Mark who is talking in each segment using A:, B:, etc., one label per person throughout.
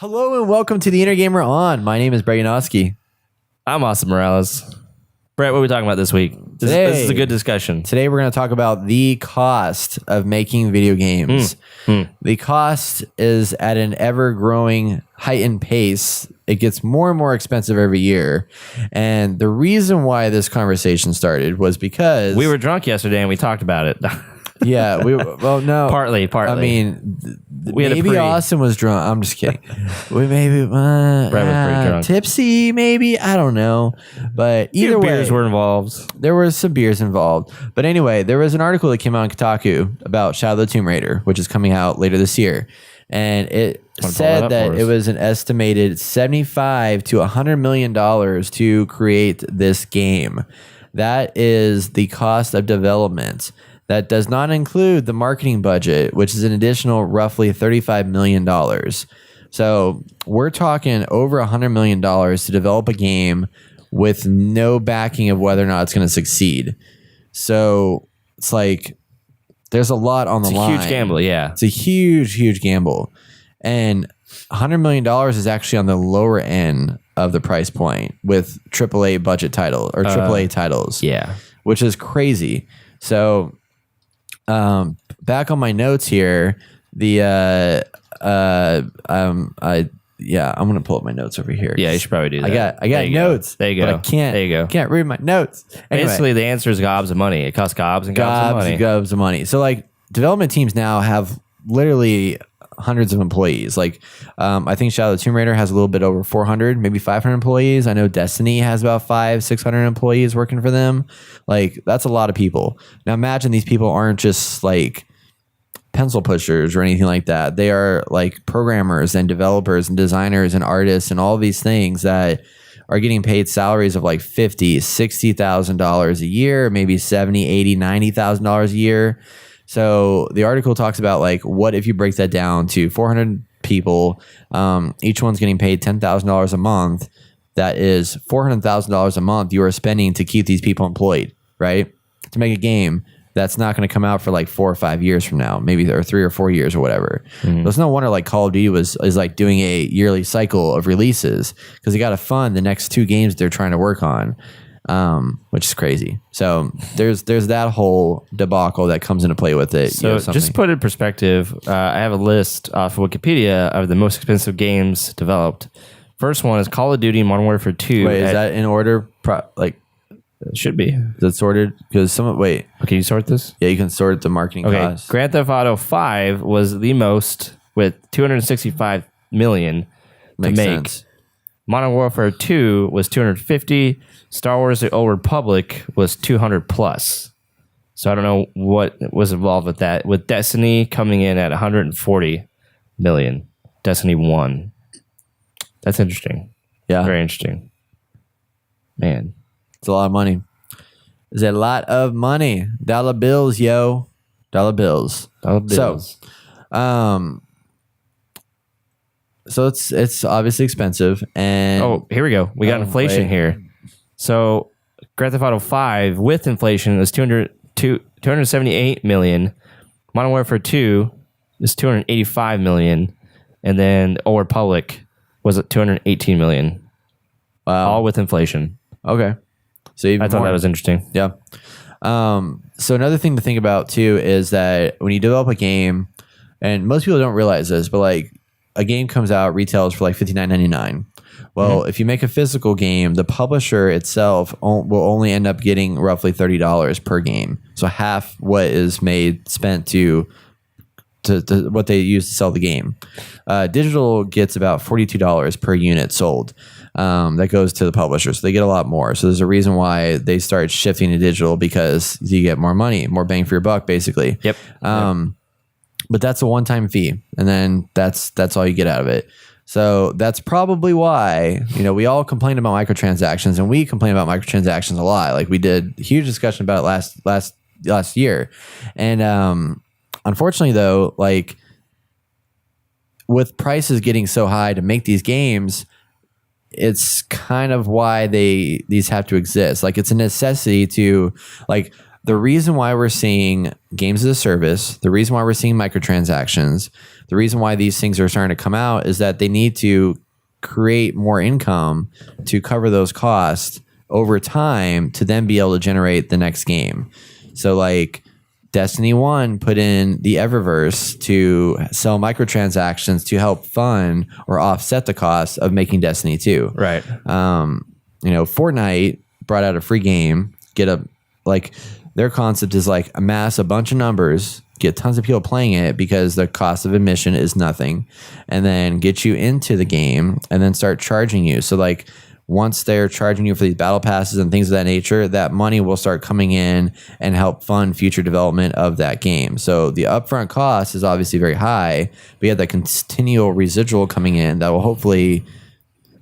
A: Hello and welcome to the Inner Gamer On. My name is Breganowski.
B: I'm Austin Morales. Brett, what are we talking about this week? This is a good discussion.
A: Today we're going to talk about the cost of making video games. The cost is at an ever-growing, heightened pace. It gets more and more expensive every year. And the reason why this conversation started was because...
B: We were drunk yesterday and we talked about it.
A: Yeah, no.
B: Partly.
A: I mean,
B: We had a
A: maybe
B: pre.
A: Austin was drunk. I'm just kidding. We maybe
B: Brett was pretty drunk.
A: tipsy, maybe. I don't know. But either way,
B: beers were involved.
A: there were some beers involved. But anyway, there was an article that came out on Kotaku about Shadow of the Tomb Raider, which is coming out later this year. And it said that it was an estimated $75 to $100 million to create this game. That is the cost of development. That does not include the marketing budget, which is an additional roughly $35 million. So we're talking over $100 million to develop a game with no backing of whether or not it's going to succeed. So it's like there's a lot on the line.
B: Huge gamble, yeah.
A: It's a huge, huge gamble. And $100 million is actually on the lower end of the price point with AAA budget title or AAA titles.
B: Yeah.
A: Which is crazy. So back on my notes here, I'm gonna pull up my notes over here.
B: Yeah, you should probably do that.
A: I got notes.
B: There you go.
A: But I can't.
B: There you go.
A: Can't read my notes. Anyway,
B: Basically, the answer is gobs of money. It costs gobs and gobs of money.
A: gobs of money. So like development teams now have literally hundreds of employees. Like I think Shadow of the Tomb Raider has a little bit over 400, maybe 500 employees. I know Destiny has about 500-600 employees working for them. Like that's a lot of people. Now imagine these people aren't just like pencil pushers or anything like that. They are like programmers and developers and designers and artists and all these things that are getting paid salaries of like $50,000-$60,000 a year, maybe $70,000, $80,000, $90,000 a year. So the article talks about like, what if you break that down to 400 people, each one's getting paid $10,000 a month. That is $400,000 a month you are spending to keep these people employed, right? To make a game that's not going to come out for like 4 or 5 years from now, maybe or 3 or 4 years or whatever. There's no wonder like Call of Duty is like doing a yearly cycle of releases because they got to fund the next 2 games they're trying to work on. Which is crazy. So there's that whole debacle that comes into play with it.
B: So just to put it in perspective, I have a list off of Wikipedia of the most expensive games developed. First one is Call of Duty Modern Warfare 2.
A: Wait, is that in order?
B: It should be.
A: Is it sorted? Because okay,
B: you sort this?
A: Yeah, you can sort the marketing costs.
B: Grand Theft Auto 5 was the most with $265 million
A: Makes
B: to make.
A: sense.
B: Modern Warfare 2 was 250. Star Wars: The Old Republic was 200 plus. So I don't know what was involved with that. With Destiny coming in at 140 million. Destiny 1. That's interesting.
A: Yeah,
B: Very interesting. Man.
A: it's a lot of money. It's a lot of money. Dollar bills, yo. Dollar bills. So it's obviously expensive. And
B: here we go. We got inflation here. So Grand Theft Auto 5 with inflation is 278 million. Modern Warfare 2 is 285 million. And then Old Republic was at 218 million.
A: Wow.
B: All with inflation.
A: Okay. So even
B: I thought
A: more.
B: that was interesting.
A: Yeah. So another thing to think about too is that when you develop a game, and most people don't realize this, but like a game comes out, retails for like $59.99. Well, if you make a physical game, the publisher itself will only end up getting roughly $30 per game. So half what is spent to what they use to sell the game. Digital gets about $42 per unit sold. That goes to the publisher. So they get a lot more. So there's a reason why they start shifting to digital because you get more money, more bang for your buck, basically.
B: Yep.
A: But that's a one-time fee. And then that's all you get out of it. So that's probably why, we all complain about microtransactions and we complain about microtransactions a lot. Like we did a huge discussion about it last year. And, unfortunately though, like with prices getting so high to make these games, it's kind of why these have to exist. Like it's a necessity to like the reason why we're seeing games as a service, the reason why we're seeing microtransactions, the reason why these things are starting to come out is that they need to create more income to cover those costs over time to then be able to generate the next game. So like Destiny 1 put in the Eververse to sell microtransactions to help fund or offset the cost of making Destiny 2.
B: Right.
A: Fortnite brought out a free game, their concept is like amass a bunch of numbers, get tons of people playing it because the cost of admission is nothing, and then get you into the game and then start charging you. So like once they're charging you for these battle passes and things of that nature, that money will start coming in and help fund future development of that game. So the upfront cost is obviously very high, but you have that continual residual coming in that will hopefully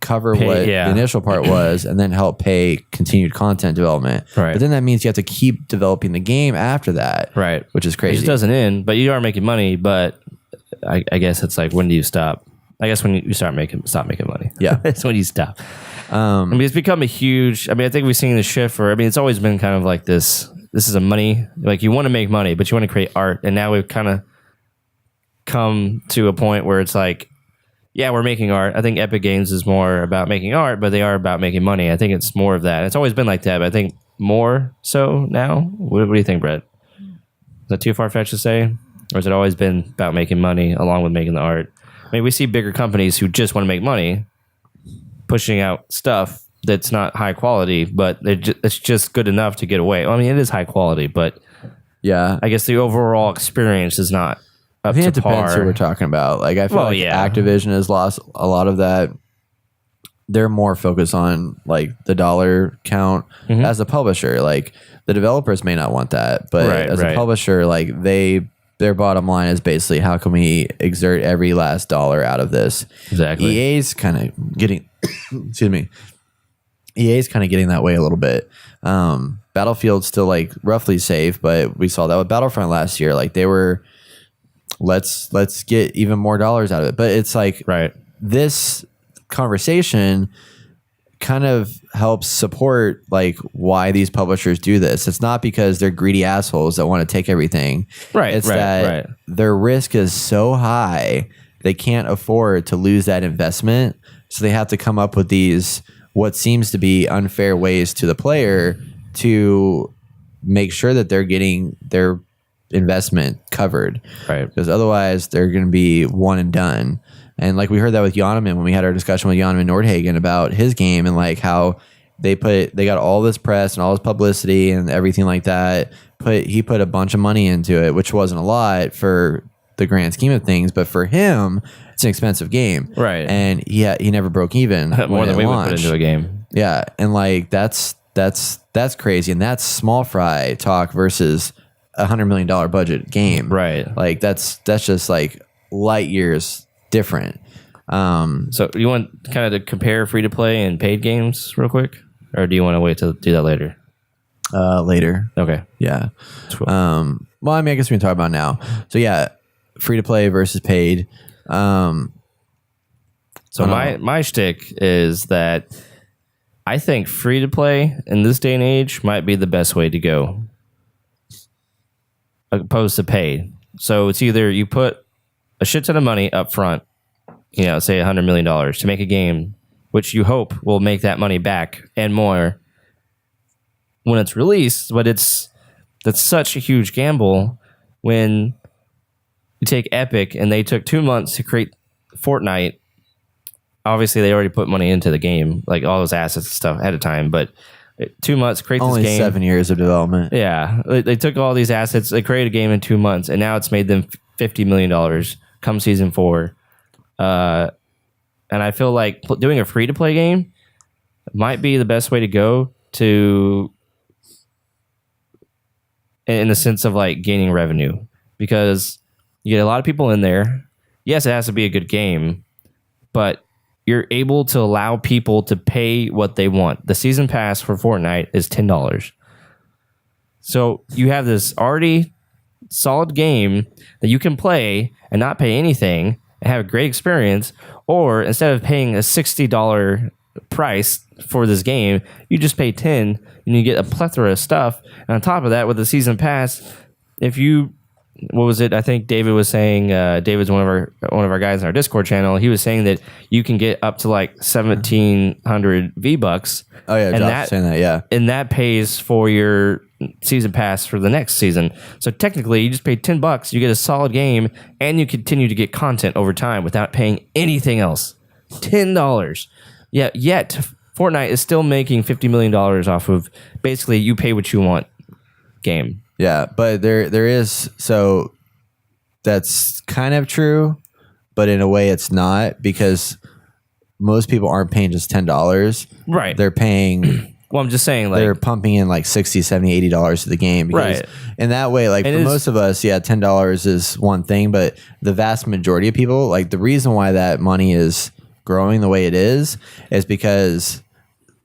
A: cover what the initial part was and then help pay continued content development.
B: Right.
A: But then that means you have to keep developing the game after that.
B: Right.
A: Which is crazy.
B: It just doesn't end, but you are making money, but I guess it's like, when do you stop? I guess when you stop making money.
A: Yeah.
B: That's when you stop. It's become a huge, I think we've seen the shift where, it's always been kind of like this is a money, like you want to make money, but you want to create art. And now we've kind of come to a point where it's like, yeah, we're making art. I think Epic Games is more about making art, but they are about making money. I think it's more of that. It's always been like that, but I think more so now. What do you think, Brett? Is that too far-fetched to say? Or has it always been about making money along with making the art? We see bigger companies who just want to make money pushing out stuff that's not high quality, but it's just good enough to get away. Well, it is high quality, but
A: yeah,
B: I guess the overall experience is not up
A: I think
B: to
A: it depends
B: par.
A: who we're talking about. Like I feel Activision has lost a lot of that. They're more focused on like the dollar count as a publisher. Like the developers may not want that, but as a publisher, like their bottom line is basically how can we exert every last dollar out of this.
B: Exactly.
A: EA's kind of getting excuse me. EA's kind of getting that way a little bit. Battlefield's still like roughly safe, but we saw that with Battlefront last year. Like they were let's get even more dollars out of it. But it's like this conversation kind of helps support like why these publishers do this. It's not because they're greedy assholes that want to take everything. It's that their risk is so high they can't afford to lose that investment. So they have to come up with these what seems to be unfair ways to the player to make sure that they're getting their investment covered. Right. Because otherwise they're going to be one and done. And like we heard that with Jonaman when we had our discussion with Jonaman Nordhagen about his game and like how they got all this press and all this publicity and everything like that. He put a bunch of money into it, which wasn't a lot for the grand scheme of things, but for him, it's an expensive game. Right. And he never broke even.
B: More than we would put into a game.
A: Yeah. And like that's crazy. And that's small fry talk versus $100 million budget game. Right. Like that's just like light years different.
B: So you want kind of to compare free to play and paid games real quick, or do you want to wait to do that later?
A: Later.
B: Okay.
A: Yeah. Cool. Well, I guess we can talk about now. So yeah, free to play versus paid.
B: So my shtick is that I think free to play in this day and age might be the best way to go, opposed to paid. So it's either you put a shit ton of money up front, say $100 million to make a game, which you hope will make that money back and more when it's released, but that's such a huge gamble when you take Epic and they took 2 months to create Fortnite. Obviously, they already put money into the game, like all those assets and stuff ahead of time, but 2 months, create
A: only
B: this game.
A: 7 years of development.
B: Yeah. They took all these assets, they created a game in 2 months, and now it's made them $50 million come season 4. And I feel like doing a free-to-play game might be the best way to go to, in the sense of like gaining revenue, because you get a lot of people in there. Yes, it has to be a good game, but you're able to allow people to pay what they want. The season pass for Fortnite is $10. So you have this already solid game that you can play and not pay anything and have a great experience, or instead of paying a $60 price for this game. You just pay 10 and you get a plethora of stuff. And on top of that, with the season pass, if you, what was it? I think David was saying, David's one of our guys in our Discord channel. He was saying that you can get up to like 1,700 V-Bucks.
A: Oh yeah,
B: and
A: Josh was saying that, yeah.
B: And that pays for your season pass for the next season. So technically, you just pay $10, you get a solid game, and you continue to get content over time without paying anything else. $10. Yeah, yet Fortnite is still making $50 million off of basically you pay what you want game.
A: Yeah, but there is, so that's kind of true, but in a way it's not, because most people aren't paying just $10.
B: Right.
A: They're paying
B: Well, I'm just saying, like,
A: they're pumping in like $60, $70, $80 to the game. Because
B: Right.
A: in that way, like,
B: And
A: for
B: it's-
A: most of us, yeah, $10 is one thing, but the vast majority of people, like, the reason why that money is growing the way it is because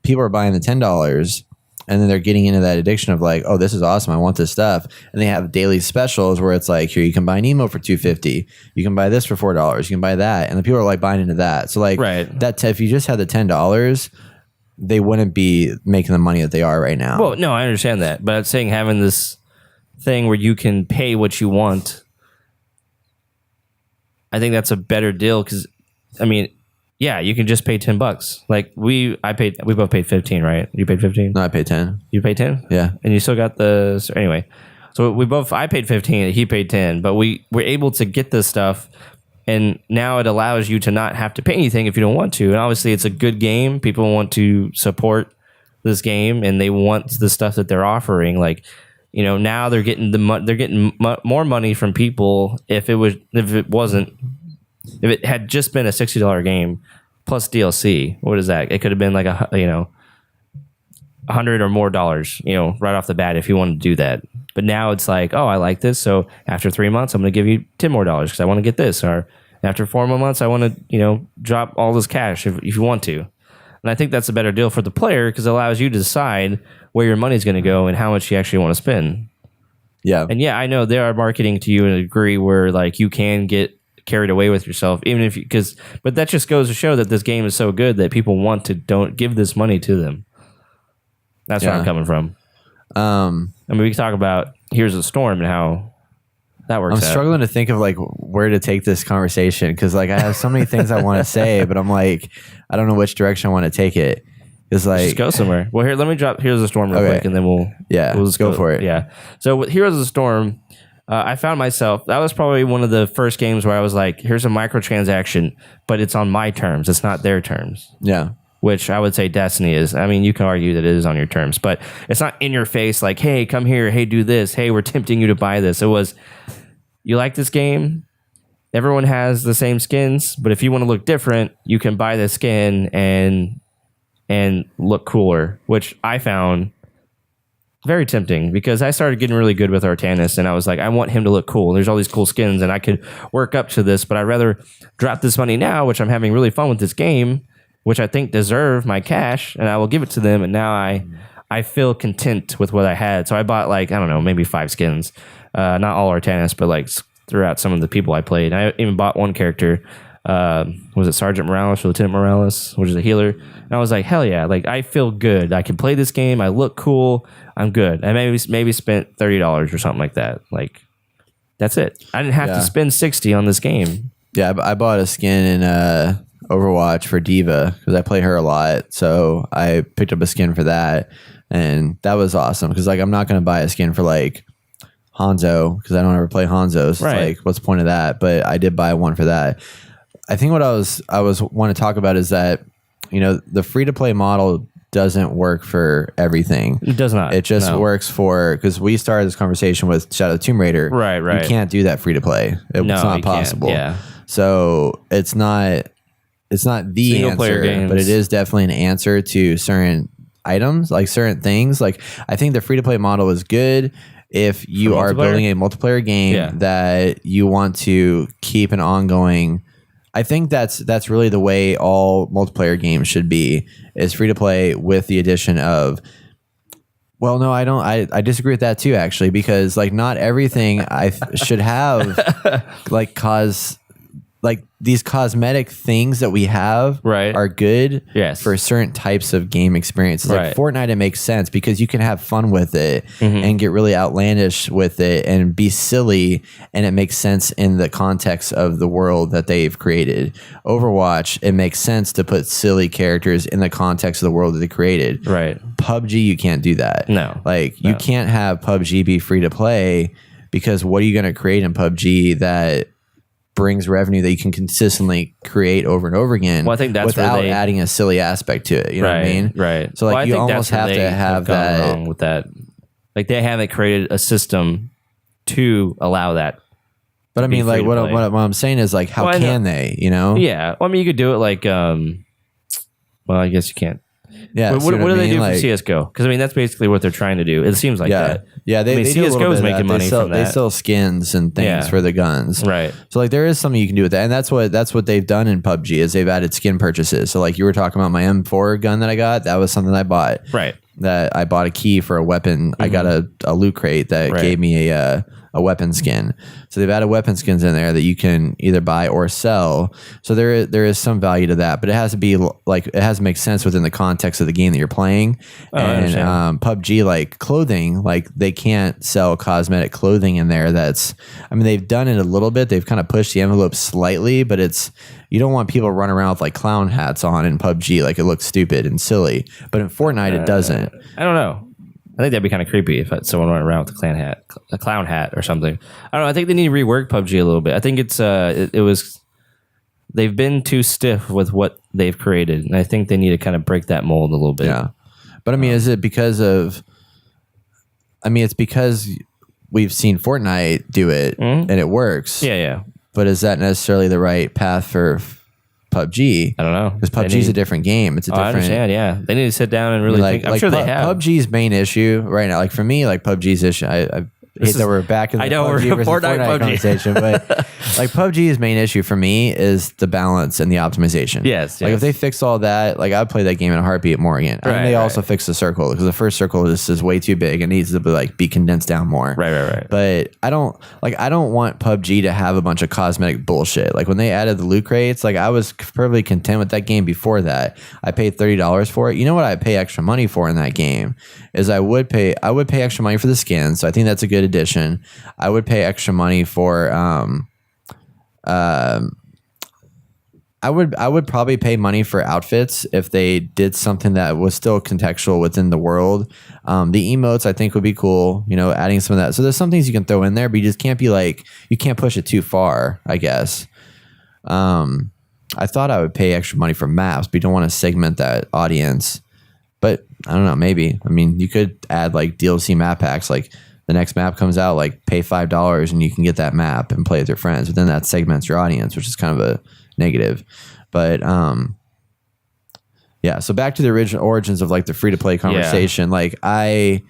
A: people are buying the $10 and then they're getting into that addiction of like, oh, this is awesome, I want this stuff. And they have daily specials where it's like, here, you can buy an emote for $2.50, you can buy this for $4, you can buy that, and the people are like buying into that. So like,
B: Right.
A: that if you just had the $10, they wouldn't be making the money that they are right now.
B: well, no, I understand that, but I'm saying having this thing where you can pay what you want, I think that's a better deal because, I mean, yeah, you can just pay $10. Like we both paid 15, right? You paid 15.
A: No, I pay 10.
B: You paid 10.
A: Yeah.
B: And you still got the anyway. So I paid 15, he paid 10, but we were able to get this stuff, and now it allows you to not have to pay anything if you don't want to. And obviously, it's a good game. People want to support this game, and they want the stuff that they're offering. Like, you know, now they're getting more money from people. If it had just been a $60 game plus DLC, what is that? It could have been like $100 or more, right off the bat if you wanted to do that. But now it's like, oh, I like this, so after 3 months, I'm going to give you $10 more because I want to get this. Or after 4 more months, I want to, drop all this cash if you want to. And I think that's a better deal for the player because it allows you to decide where your money's going to go and how much you actually want to spend.
A: Yeah.
B: And yeah, I know they are marketing to you in a degree where like you can get carried away with yourself, even if but that just goes to show that this game is so good that people want to don't give this money to them. That's where I'm coming from. I mean, we can talk about Here's a Storm and how that works.
A: I'm struggling to think of like where to take this conversation because like I have so many things I want to say, but I'm like, I don't know which direction I want to take it. It's like,
B: just go somewhere. Well, here, let me drop Here's a Storm real quick, and then we'll
A: just go for it.
B: Yeah. So with Here's a Storm, I found myself, that was probably one of the first games where I was like, here's a microtransaction, but it's on my terms. It's not their terms.
A: Yeah.
B: Which I would say Destiny is. I mean, you can argue that it is on your terms, but it's not in your face like, hey, come here. Hey, do this. Hey, we're tempting you to buy this. It was, you like this game? Everyone has the same skins, but if you want to look different, you can buy the skin and look cooler, which I found very tempting because I started getting really good with Artanis and I was like, I want him to look cool. There's all these cool skins and I could work up to this, but I'd rather drop this money now, which I'm having really fun with this game, which I think deserve my cash, and I will give it to them. And now I feel content with what I had. So I bought like, I don't know, maybe 5 skins. Not all Artanis, but like throughout some of the people I played. I even bought one character. Was it Sergeant Morales or Lieutenant Morales, which is a healer? And I was like, hell yeah, like I feel good. I can play this game. I look cool. I'm good. I maybe spent $30 or something like that. Like that's it. I didn't have to spend $60 on this game.
A: Yeah, I bought a skin in Overwatch for Diva because I play her a lot. So I picked up a skin for that, and that was awesome because like I'm not going to buy a skin for like Hanzo because I don't ever play Hanzo. So it's like, what's the point of that? But I did buy one for that. I think what I was want to talk about is that, the free to play model doesn't work for everything.
B: It does not.
A: It just works for, because we started this conversation with Shadow of the Tomb Raider.
B: Right.
A: You can't do that free to play. It's not possible.
B: Yeah.
A: So it's not the
B: Single player
A: answer,
B: games.
A: but it is definitely an answer to certain items, like certain things. Like I think the free to play model is good if you are building a multiplayer game that you want to keep an ongoing. I think that's really the way all multiplayer games should be, is free to play with the addition of, well, no, I don't. I disagree with that too, actually, because like not everything should have like cause like these cosmetic things that we have
B: Right.
A: are good
B: Yes.
A: for certain types of game experiences. Like
B: Right.
A: Fortnite, it makes sense because you can have fun with it and get really outlandish with it and be silly, and it makes sense in the context of the world that they've created. Overwatch, it makes sense to put silly characters in the context of the world that they created.
B: Right.
A: PUBG, you can't do that.
B: No.
A: Like you can't have PUBG be free to play, because what are you going to create in PUBG that brings revenue that you can consistently create over and over again?
B: Well, I think that's where
A: without
B: they-
A: adding a silly aspect to it. You know what I mean?
B: Right.
A: So like
B: Well, I
A: you
B: think
A: almost
B: that's where
A: have
B: they
A: to have
B: gone
A: that.
B: wrong with that. Like they haven't created a system to allow that.
A: But I
B: be
A: mean, like
B: free to
A: what,
B: play.
A: what I'm saying is like, how
B: Well, I know-
A: can they? You know?
B: Yeah. Well, I mean, you could do it like. Well, I guess you can't.
A: Yeah.
B: What,
A: see
B: what do
A: I
B: they
A: mean?
B: do
A: Like,
B: for CS:GO? Because I mean, that's basically what they're trying to do. It seems like
A: yeah,
B: that.
A: yeah. They,
B: I mean,
A: they do a little
B: CS:GO is
A: bit of
B: making
A: that.
B: money
A: They sell,
B: from that.
A: They sell skins and things
B: Yeah.
A: for the guns.
B: Right.
A: So like there is something you can do with that, and that's what they've done in PUBG is they've added skin purchases. So like you were talking about my M4 gun that I got, that was something I bought.
B: Right.
A: That I bought a key for a weapon. I got a loot crate that
B: Right.
A: gave me a weapon skin. So they've added weapon skins in there that you can either buy or sell. So there is some value to that, but it has to be like it has to make sense within the context of the game that you're playing.
B: I
A: And
B: understand.
A: PUBG, like clothing, like they can't sell cosmetic clothing in there. I mean, they've done it a little bit. They've kind of pushed the envelope slightly, but you don't want people running around with like clown hats on in PUBG. Like it looks stupid and silly. But in Fortnite, it doesn't.
B: I don't know. I think that'd be kind of creepy if someone went around with a clown hat or something. I don't know. I think they need to rework PUBG a little bit. I think they've been too stiff with what they've created, and I think they need to kind of break that mold a little bit.
A: Yeah. But I mean, is it because of, I mean, it's because we've seen Fortnite do it and it works.
B: Yeah.
A: But is that necessarily the right path for PUBG?
B: I don't know.
A: Because PUBG is a different game. It's a
B: I
A: different.
B: understand. Yeah, they need to sit down and really think. I'm sure they have.
A: PUBG's main issue right now, like for me, like PUBG's issue. I hate that we're back in the
B: I know,
A: PUBG
B: we're
A: versus
B: Fortnite PUBG.
A: conversation, but like PUBG's main issue for me is the balance and the optimization.
B: Yes,
A: Like
B: yes.
A: if they fix all that, like I'd play that game in a heartbeat more again.
B: Right,
A: and they
B: right.
A: also fix the circle because the first circle is way too big and needs to be condensed down more.
B: Right.
A: But I don't want PUBG to have a bunch of cosmetic bullshit. Like when they added the loot crates, like I was perfectly content with that game before that. I paid $30 for it. You know what I pay extra money for in that game is I would pay extra money for the skins. So I think that's a good addition. I would pay extra money for I would probably pay money for outfits if they did something that was still contextual within the world. The emotes I think would be cool, you know, adding some of that. So there's some things you can throw in there, but you just can't be like, you can't push it too far, I guess. I thought I would pay extra money for maps, but you don't want to segment that audience. But I don't know, maybe. I mean, you could add like DLC map packs, like the next map comes out, like pay $5 and you can get that map and play with your friends. But then that segments your audience, which is kind of a negative. But yeah. So back to the original origins of like the free to play conversation. Like I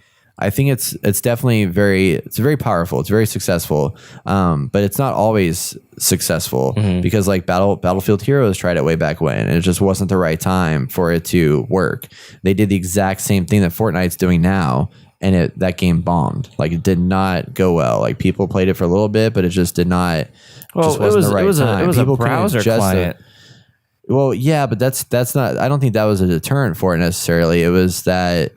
A: think it's definitely very powerful. It's very successful. But it's not always successful because like Battlefield Heroes tried it way back when, and it just wasn't the right time for it to work. They did the exact same thing that Fortnite's doing now. And that game bombed. Like it did not go well. Like people played it for a little bit, but it just did not.
B: Well,
A: just wasn't the right time.
B: It was
A: People
B: a
A: couldn't
B: browser
A: adjust
B: client.
A: Well, yeah, but that's not. I don't think that was a deterrent for it necessarily. It was that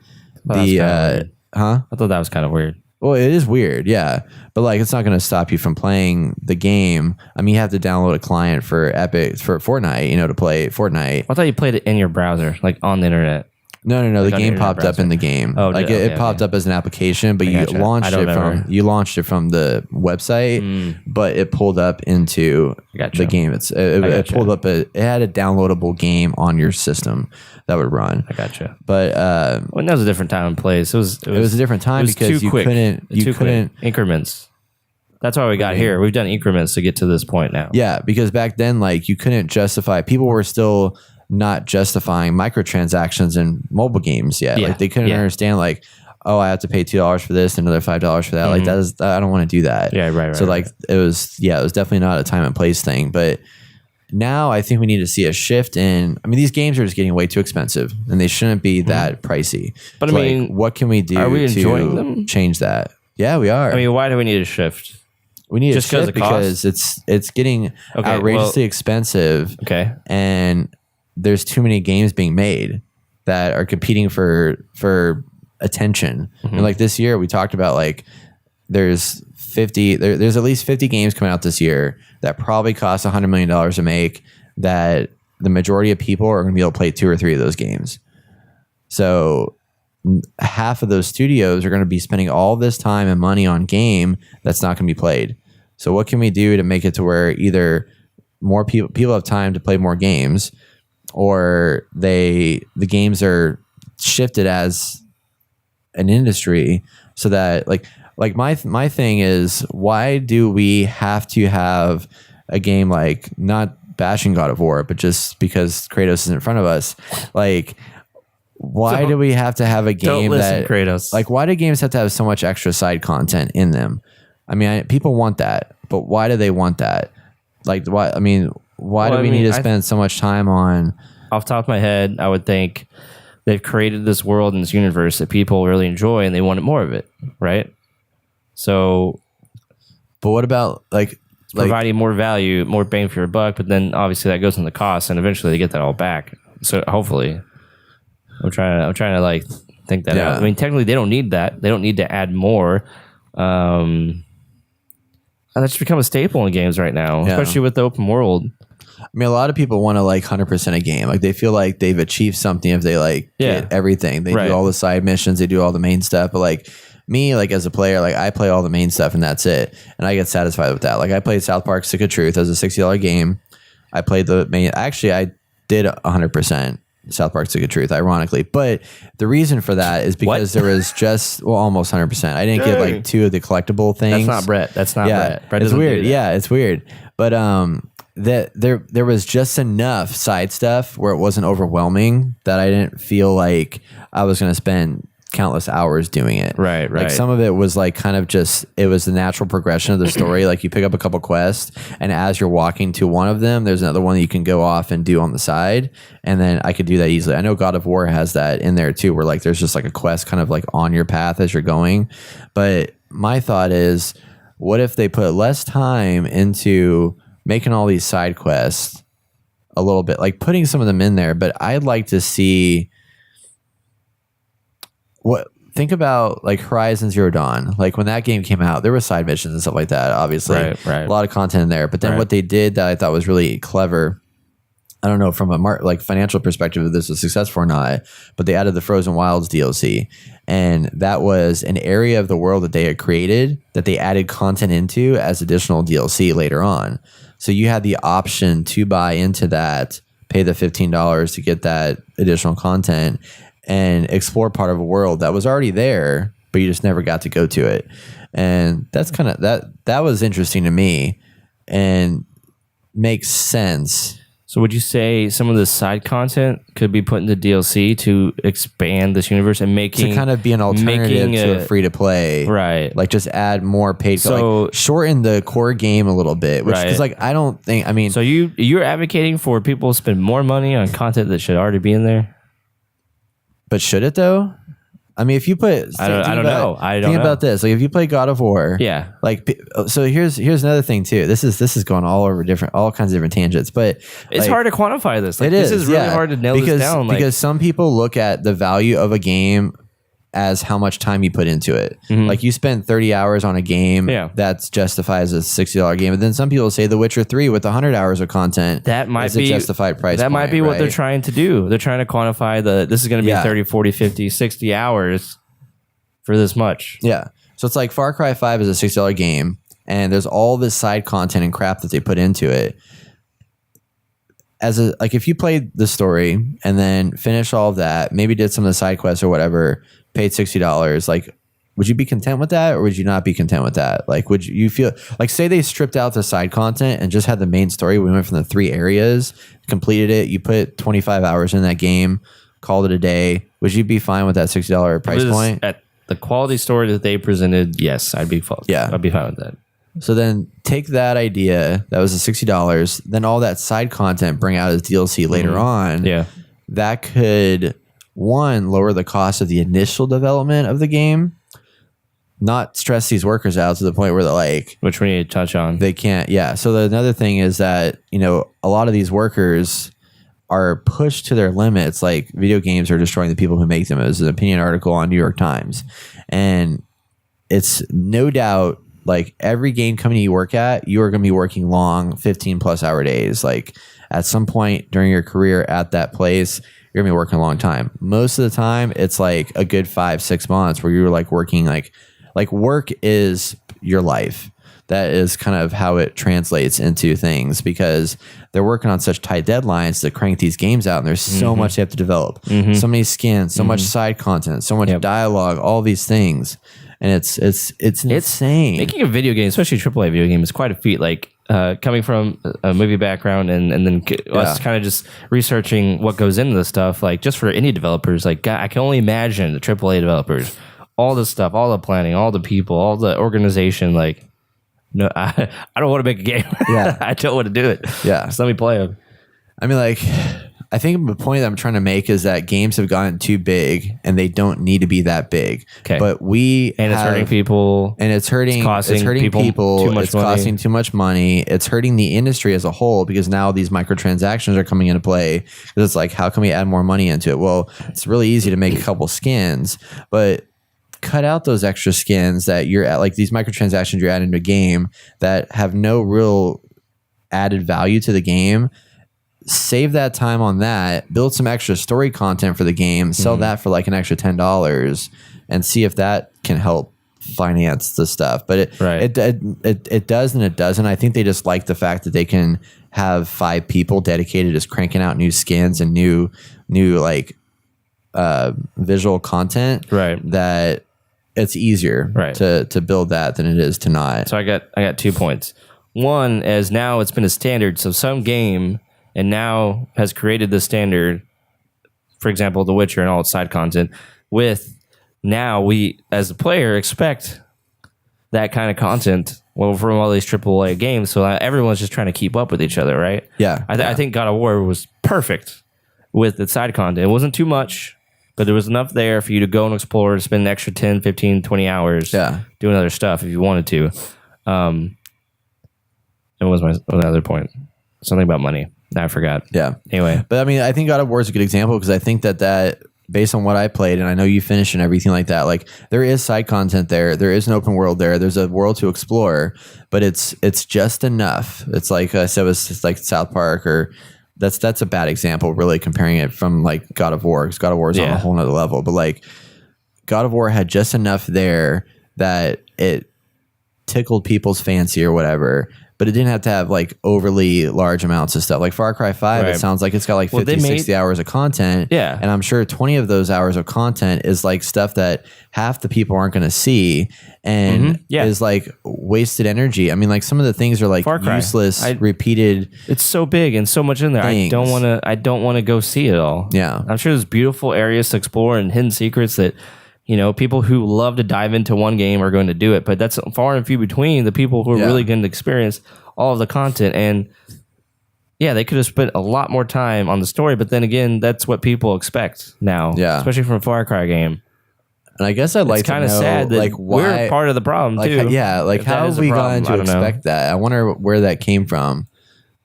B: Well, that's kinda weird. I thought that was kind of weird.
A: Well, it is weird, yeah, but like it's not going to stop you from playing the game. I mean, you have to download a client for Fortnite, you know, to play Fortnite.
B: I thought you played it in your browser, like on the internet.
A: No.
B: Like
A: The
B: on
A: game
B: your
A: popped up
B: browser.
A: in the game.
B: Oh,
A: like
B: okay,
A: it popped up as an application, but
B: I
A: you
B: gotcha.
A: launched
B: I don't remember.
A: you launched it from the website, but it pulled up into
B: Gotcha.
A: the game. It
B: gotcha.
A: pulled up it had a downloadable game on your system that would run.
B: I gotcha.
A: But
B: Well, that was a different time and place. It was
A: a different time
B: it was
A: because
B: too
A: you
B: quick.
A: couldn't
B: Too quick. Increments. That's why we got here. We've done increments to get to this point now.
A: Yeah, because back then, like you couldn't justify. People were still not justifying microtransactions in mobile games yet.
B: Yeah,
A: Like they couldn't
B: yeah.
A: understand. Like, oh, I have to pay $2 for this, another $5 for that. Like that is, I don't want to do that.
B: Yeah, right.
A: So like it was definitely not a time and place thing. But now I think we need to see a shift in. I mean, these games are just getting way too expensive, and they shouldn't be that pricey.
B: But I
A: So, like,
B: mean,
A: what can we do
B: are we enjoying
A: to
B: them?
A: change that? Yeah, we are.
B: I mean, why do we need a shift?
A: We need
B: Just
A: to
B: 'cause
A: ship
B: of cost?
A: because it's getting
B: Okay,
A: outrageously expensive.
B: Okay.
A: And there's too many games being made that are competing for attention. And like this year, we talked about like there's there's at least 50 games coming out this year that probably cost $100 million to make. That the majority of people are going to be able to play 2 or 3 of those games. So half of those studios are going to be spending all this time and money on game that's not going to be played. So what can we do to make it to where either more people have time to play more games, or the games are shifted as an industry so that like my thing is, why do we have to have a game like, not bashing God of War, but just because Kratos is in front of us, like why do we have to have a game that
B: Kratos?
A: like, why do games have to have so much extra side content in them? I mean, people want that, but why do they want that? Like, why? I mean, why do we need to spend so much time on?
B: Off the top of my head, I would think they've created this world and this universe that people really enjoy, and they wanted more of it, right? So,
A: but what about like
B: providing more value, more bang for your buck? But then obviously that goes in the cost, and eventually they get that all back. So hopefully, I'm trying to like think that out. I mean, technically they don't need that. They don't need to add more. And that's become a staple in games right now, especially with the open world.
A: I mean, a lot of people want to like 100% a game. Like they feel like they've achieved something if they like get everything. They do all the side missions, they do all the main stuff. But like me, like as a player, like I play all the main stuff and that's it. And I get satisfied with that. Like I played South Park Stick of Truth as a $60 game. I played the main. Actually, I did 100% South Park Stick of Truth, ironically. But the reason for that is because there was just, well, almost 100%. I didn't get like 2 of the collectible things.
B: That's not Brett. That's not Brett. Brett
A: it's weird. Yeah, it's weird. But that there was just enough side stuff where it wasn't overwhelming that I didn't feel like I was going to spend countless hours doing it.
B: Right.
A: Like some of it was like kind of just, it was the natural progression of the story. Like you pick up a couple quests, and as you're walking to one of them, there's another one that you can go off and do on the side. And then I could do that easily. I know God of War has that in there too, where like there's just like a quest kind of like on your path as you're going. But my thought is, what if they put less time into making all these side quests a little bit, like putting some of them in there, but I'd like to see think about like Horizon Zero Dawn. Like when that game came out, there were side missions and stuff like that, obviously.
B: Right.
A: A lot of content in there. But then what they did that I thought was really clever, I don't know from a like financial perspective if this was successful or not, but they added the Frozen Wilds DLC. And that was an area of the world that they had created that they added content into as additional DLC later on. So you had the option to buy into that, pay the $15 to get that additional content, and explore part of a world that was already there, but you just never got to go to it. And that's kind of that was interesting to me and makes sense.
B: So would you say some of the side content could be put into DLC to expand this universe and
A: to kind of be an alternative to a free to play,
B: right?
A: Like just add more paid,
B: so
A: like shorten the core game a little bit, which is like I don't think. I mean,
B: so you're advocating for people to spend more money on content that should already be in there.
A: But should it though? I mean, if you put,
B: I don't know.
A: Think about this. Like if you play God of War, like so. Here's another thing too. This is going all over all kinds of different tangents, but
B: it's hard to quantify this. Like,
A: this
B: is really hard to nail this down.
A: Because some people look at the value of a game as how much time you put into it.
B: Mm-hmm.
A: Like you spend 30 hours on a game that's justified as a $60 game. But then some people say The Witcher 3 with 100 hours of content
B: that might be
A: a justified price.
B: That might be what they're trying to do. They're trying to quantify this is going to be 30, 40, 50, 60 hours for this much.
A: Yeah. So it's like Far Cry 5 is a $60 game, and there's all this side content and crap that they put into it. Like if you played the story and then finished all of that, maybe did some of the side quests or whatever, paid $60, like would you be content with that, or would you not be content with that? Like would you feel like, say they stripped out the side content and just had the main story, we went from the 3 areas, completed it, you put 25 hours in that game, called it a day, would you be fine with that $60 price point?
B: At the quality story that they presented, yes, I'd be fine.
A: Yeah,
B: I'd be fine with that.
A: So then take that idea, that was the $60, then all that side content bring out as DLC later on.
B: Yeah.
A: That could, one, lower the cost of the initial development of the game, not stress these workers out to the point where they're like,
B: which we need to touch on.
A: they can't. Yeah. So another thing is that, a lot of these workers are pushed to their limits. Like video games are destroying the people who make them. It was an opinion article on New York Times. And it's no doubt like every game company you work at, you are going to be working long 15 plus hour days. Like at some point during your career at that place, you're gonna be working a long time. Most of the time it's like a good 5-6 months where you're like working like work is your life. That is kind of how it translates into things because they're working on such tight deadlines to crank these games out, and there's so much they have to develop. So many skins, so much side content, so much dialogue, all these things. And it's insane.
B: Making a video game, especially a AAA video game, is quite a feat. Like coming from a movie background and then us kind of just researching what goes into this stuff, like just for indie developers, like God, I can only imagine the AAA developers, all the stuff, all the planning, all the people, all the organization, like, no, I don't want to make a game.
A: Yeah.
B: I don't want to do it.
A: Yeah.
B: Just let me play them.
A: I mean, like, I think the point that I'm trying to make is that games have gotten too big and they don't need to be that big.
B: Okay.
A: But
B: it's hurting people.
A: And it's hurting people.
B: Too much
A: it's
B: money.
A: costing too much money. It's hurting the industry as a whole because now these microtransactions are coming into play. Because it's like, how can we add more money into it? Well, it's really easy to make a couple skins, but cut out those extra skins that you're at, like these microtransactions you're adding into a game that have no real added value to the game. Save that time on that, build some extra story content for the game, sell that for like an extra $10 and see if that can help finance the stuff. But it does and it doesn't. I think they just like the fact that they can have 5 people dedicated just cranking out new skins and new like visual content.
B: Right.
A: That it's easier to build that than it is to not.
B: So I got 2 points. One is now it's been a standard. So some game and now has created the standard, for example, The Witcher and all its side content, with now we as a player expect that kind of content from all these AAA games. So everyone's just trying to keep up with each other, right?
A: Yeah.
B: I think God of War was perfect with its side content. It wasn't too much, but there was enough there for you to go and explore, to spend an extra 10, 15, 20 hours doing other stuff if you wanted to. And what was my other point? Something about money. I forgot.
A: Yeah.
B: Anyway.
A: But I mean, I think God of War is a good example because I think that based on what I played, and I know you finished and everything like that, like there is side content there. There is an open world there. There's a world to explore, but it's just enough. It's like I said, it's like South Park or that's a bad example, really comparing it from like God of War, because God of War is on a whole nother level. But like God of War had just enough there that it tickled people's fancy or whatever, but it didn't have to have like overly large amounts of stuff. Like Far Cry 5, it sounds like it's got like 60 hours of content.
B: Yeah.
A: And I'm sure 20 of those hours of content is like stuff that half the people aren't going to see and is like wasted energy. I mean, like some of the things are like useless, repeated.
B: It's so big and so much in there.
A: Things.
B: I don't want to go see it all.
A: Yeah.
B: I'm sure there's beautiful areas to explore and hidden secrets that, people who love to dive into one game are going to do it, but that's far and few between the people who are really going to experience all of the content. And they could have spent a lot more time on the story, but then again, that's what people expect now, especially from a Far Cry game.
A: And I guess I'd like to know,
B: sad that
A: like, why
B: we're part of the problem too.
A: How have we gotten to expect that? I wonder where that came from.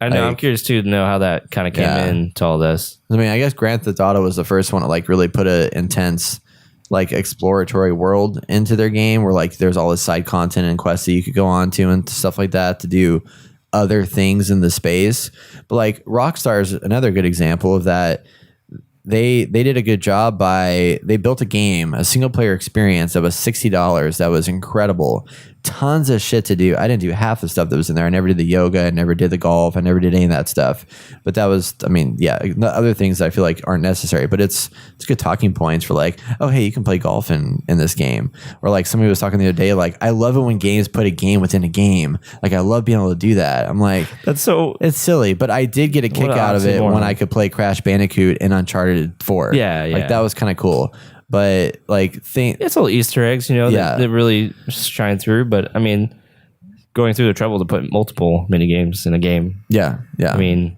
B: I know. I'm curious too to know how that kind of came into all this.
A: I mean, I guess Grand Theft Auto was the first one to like really put a intense like exploratory world into their game where like there's all this side content and quests that you could go on to and stuff like that to do other things in the space. But like Rockstar is another good example of that. They did a good job they built a game, a single player experience that was $60 that was incredible. Tons of shit to do. I didn't do half the stuff that was in there. I never did the yoga. I never did the golf. I never did any of that stuff. But that was, I mean, other things that I feel like aren't necessary. But it's good talking points for like, oh, hey, you can play golf in this game. Or like somebody was talking the other day, like, I love it when games put a game within a game. Like, I love being able to do that. I'm like, it's silly. But I did get a kick out of it when I could play Crash Bandicoot in Uncharted 4.
B: Yeah.
A: Like, that was kind of cool. But like,
B: it's little Easter eggs, that really shine through. But I mean, going through the trouble to put multiple mini games in a game.
A: Yeah.
B: I mean,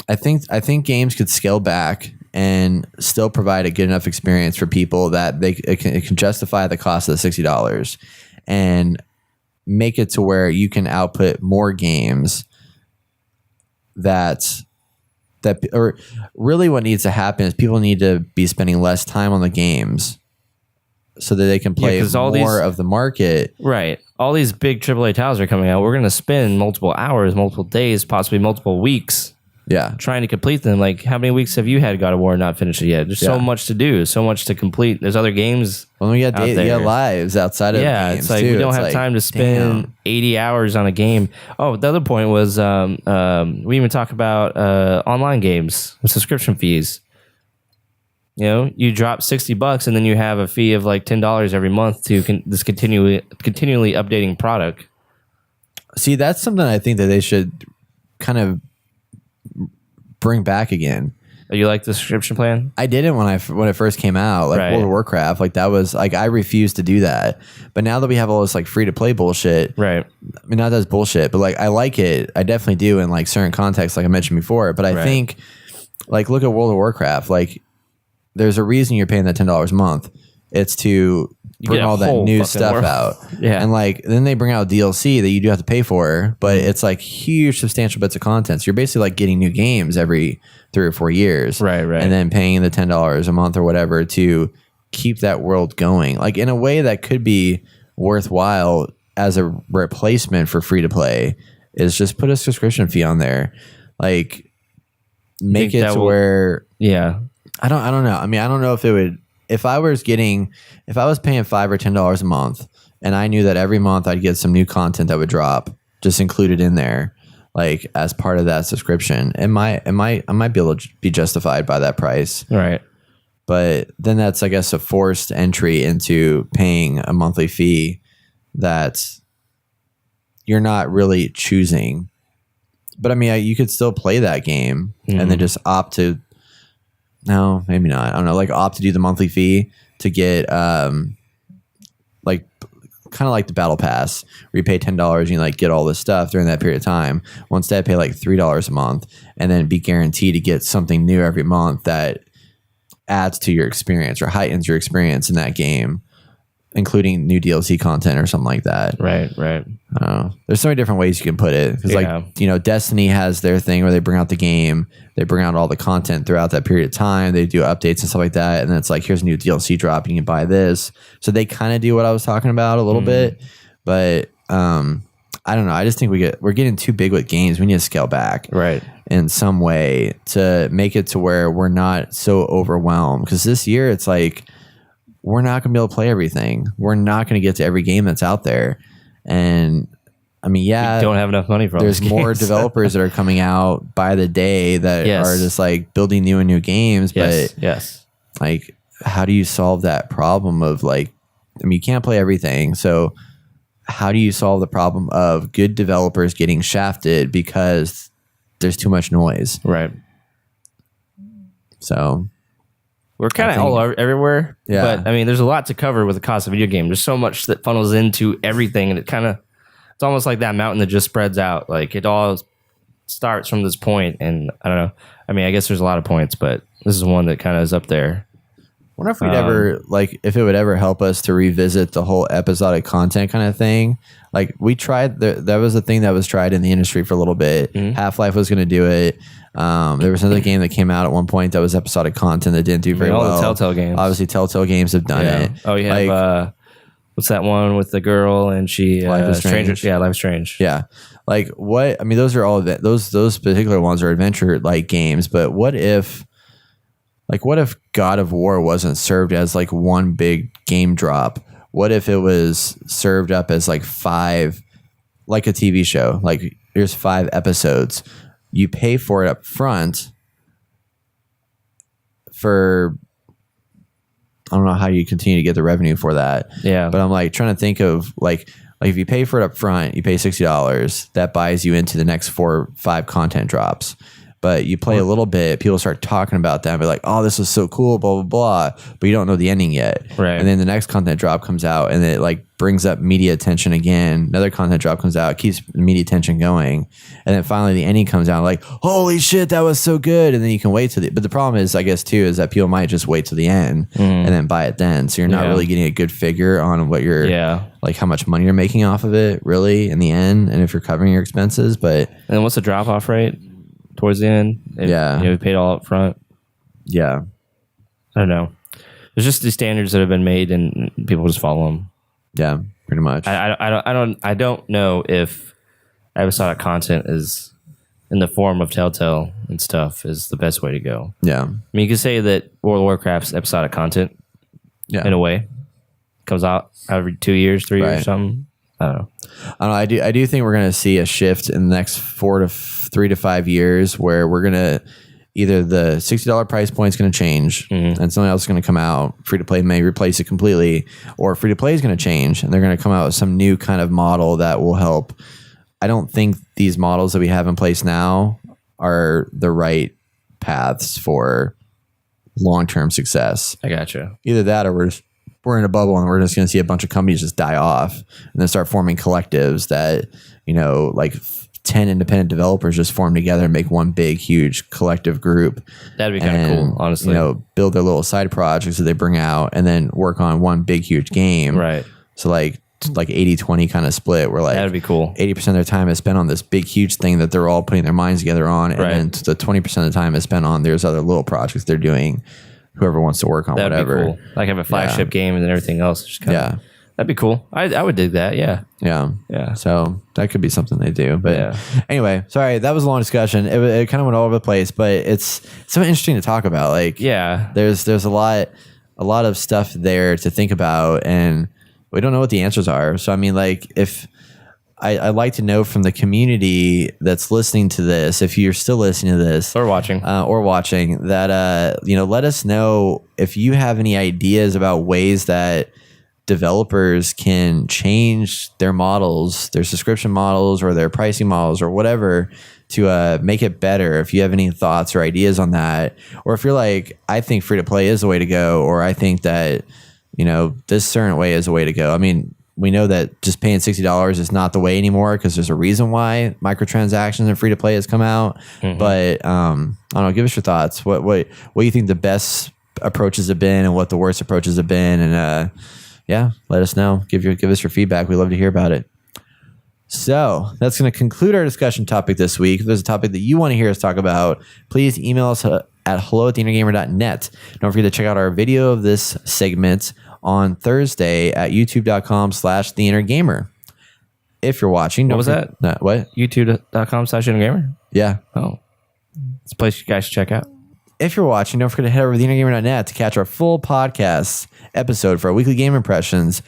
A: I think games could scale back and still provide a good enough experience for people that it can justify the cost of the $60. and make it to where you can output more games or really what needs to happen is people need to be spending less time on the games so that they can play
B: 'cause all
A: more
B: these-
A: of the market.
B: Right. All these big AAA titles are coming out. We're going to spend multiple hours, multiple days, possibly multiple weeks
A: Yeah.
B: trying to complete them. Like, how many weeks have you had God of War and not finished it yet? There's so
A: Yeah.
B: much to do, so much to complete. There's other games.
A: Well, we got
B: out
A: you
B: there.
A: got lives outside of
B: Yeah,
A: games
B: it's like
A: too.
B: we don't
A: It's
B: have
A: like,
B: time to spend
A: damn.
B: 80 hours on a game. Oh, the other point was we even talk about online games with subscription fees. You know, you drop $60 and then you have a fee of like $10 every month to this continually updating product.
A: See, that's something I think that they should kind of bring back again.
B: You like the subscription plan?
A: I didn't when it first came out, like
B: Right.
A: World of Warcraft. Like that was like I refused to do that. But now that we have all this like free to play bullshit,
B: Right.
A: I mean, not that's bullshit, but like I like it. I definitely do in like certain contexts, like I mentioned before. But I
B: Right.
A: think, like, look at World of Warcraft. Like, there's a reason you're paying that $10 a month. It's to bring
B: get a
A: all that
B: whole
A: new
B: fucking
A: stuff
B: world.
A: out.
B: Yeah.
A: And like then they bring out DLC that you do have to pay for, but it's like huge, substantial bits of content. So you're basically like getting new games every 3 or 4 years.
B: Right, right.
A: And then paying the $10 a month or whatever to keep that world going. Like in a way that could be worthwhile as a replacement for free to play is just put a subscription fee on there. Like make
B: think
A: it
B: that
A: to
B: will-
A: where
B: Yeah.
A: I don't know. I mean, I don't know if it would if I was paying $5 or $10 a month and I knew that every month I'd get some new content that would drop just included in there, like as part of that subscription. I might be able to be justified by that price.
B: Right.
A: But then that's, I guess, a forced entry into paying a monthly fee that you're not really choosing. But I mean, you could still play that game and then just opt to. No, maybe not. I don't know. Like opt to do the monthly fee to get like kind of like the battle pass where you pay $10 and you like get all this stuff during that period of time. Well, instead pay like $3 a month and then be guaranteed to get something new every month that adds to your experience or heightens your experience in that game, including new DLC content or something like that.
B: Right. Right.
A: I don't know. There's so many different ways you can put it. Because,
B: Yeah.
A: like, you know, Destiny has their thing where they bring out the game, they bring out all the content throughout that period of time, they do updates and stuff like that. And then it's like, here's a new DLC drop, and you can buy this. So they kind of do what I was talking about a little bit. But I don't know. I just think we're getting too big with games. We need to scale back
B: Right.
A: in some way to make it to where we're not so overwhelmed. Because this year, it's like, we're not going to be able to play everything. We're not going to get to every game that's out there. And I mean, yeah,
B: Don't have enough money for all
A: there's
B: these
A: more
B: games.
A: developers that are coming out by the day that
B: Yes.
A: are just like building new and new games.
B: Yes.
A: But
B: Yes.
A: like, how do you solve that problem of like, I mean, you can't play everything. So how do you solve the problem of good developers getting shafted because there's too much noise?
B: Right.
A: So
B: We're kind
A: I
B: of
A: think-
B: all everywhere.
A: Yeah.
B: But I mean, there's a lot to cover with the cost of video game. There's so much that funnels into everything, and it's almost like that mountain that just spreads out. Like it all starts from this point, and I don't know. I mean, I guess there's a lot of points, but this is one that kind of is up there.
A: wonder if we'd ever like if it would ever help us to revisit the whole episodic content kind of thing. Like we tried, that was a thing that was tried in the industry for a little bit. Half-Life was going to do it. There was another game that came out at one point that was episodic content that didn't do very
B: all the
A: well.
B: Telltale games.
A: Obviously, Telltale games have done it.
B: Oh, you have
A: Like,
B: what's that one with the girl and she
A: Life is Strange.
B: Yeah, Life is Strange.
A: yeah. Like what? I mean, those are all those particular ones are adventure like games. But what if God of War wasn't served as like one big game drop? What if it was served up as like 5, like a TV show? Like here's 5 episodes. You pay for it up front for, I don't know how you continue to get the revenue for that.
B: Yeah.
A: But I'm like trying to think of like if you pay for it up front, you pay $60. That buys you into the next 4 or 5 content drops. but you play a little bit, people start talking about that and be like, oh, this is so cool, blah, blah, blah. But you don't know the ending yet.
B: Right.
A: And then the next content drop comes out and it like brings up media attention again. Another content drop comes out, keeps media attention going. And then finally the ending comes out like, holy shit, that was so good. And then you can wait till but the problem is, I guess too, is that people might just wait till the end and then buy it then. So you're not really getting a good figure on what you're, like how much money you're making off of it really in the end. And if you're covering your expenses, but.
B: And then what's the drop off rate towards the end? If, you paid all up front.
A: Yeah.
B: I don't know. There's just these standards that have been made and people just follow them.
A: Yeah, pretty much.
B: I don't know if episodic content is in the form of Telltale and stuff is the best way to go.
A: Yeah.
B: I mean, you could say that World of Warcraft's episodic content, in a way, comes out every 2 years, 3 years, something. I don't know.
A: I do think we're going to see a shift in the next 3 to 5 years where we're going to either the $60 price point is going to change and something else is going to come out. Free to play may replace it completely, or free to play is going to change and they're going to come out with some new kind of model that will help. I don't think these models that we have in place now are the right paths for long-term success.
B: I gotcha.
A: Either that or we're in a bubble and we're just going to see a bunch of companies just die off and then start forming collectives that, like 10 independent developers just form together and make one big, huge collective group.
B: That'd be kind of cool, honestly.
A: Build their little side projects that they bring out and then work on one big, huge game.
B: Right.
A: So like 80-20 kind of split where like
B: that'd be cool.
A: 80% of their time is spent on this big, huge thing that they're all putting their minds together on. And then the 20% of the time is spent on there's other little projects they're doing. Whoever wants to work on
B: that'd
A: whatever.
B: Be cool. Like have a flagship game and then everything else. Just kinda, that'd be cool. I would dig that. Yeah.
A: Yeah. So that could be something they do. But anyway, sorry, that was a long discussion. It kind of went all over the place, but it's so interesting to talk about. Like, there's a lot of stuff there to think about, and we don't know what the answers are. So I mean, like, if I'd like to know from the community that's listening to this, if you're still listening to this
B: or watching
A: that, let us know if you have any ideas about ways that developers can change their models, their subscription models or their pricing models or whatever to make it better. If you have any thoughts or ideas on that, or if you're like, I think free to play is the way to go, or I think that, this certain way is the way to go. I mean, we know that just paying $60 is not the way anymore because there's a reason why microtransactions and free to play has come out. But I don't know, give us your thoughts. What you think the best approaches have been and what the worst approaches have been, and let us know. Give us your feedback. We love to hear about it. So that's going to conclude our discussion topic this week. If there's a topic that you want to hear us talk about, please email us at hello@theinnergamer.net. Don't forget to check out our video of this segment on Thursday at youtube.com/theinnergamer. If you're watching,
B: what was that?
A: What?
B: youtube.com/innergamer?
A: Yeah.
B: Oh, it's a place you guys should check out.
A: If you're watching, don't forget to head over to theinnergamer.net to catch our full podcast episode for our weekly game impressions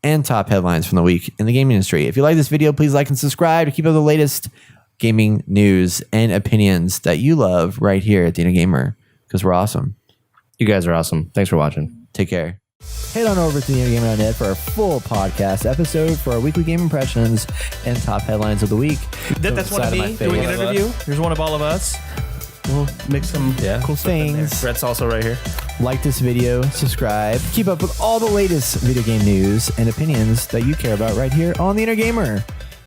A: and top headlines from the week in the gaming industry. If you like this video, please like and subscribe to keep up the latest gaming news and opinions that you love right here at The Inner Gamer, because we're awesome.
B: You guys are awesome. Thanks for watching.
A: Take care. Head on over to theinnergamer.net for our full podcast episode for our weekly game impressions and top headlines of the week.
C: That's one of me doing an interview. Here's one of all of us. We'll make some cool
A: things.
B: Brett's also right here.
A: Like this video, subscribe, keep up with all the latest video game news and opinions that you care about right here on The Inner Gamer.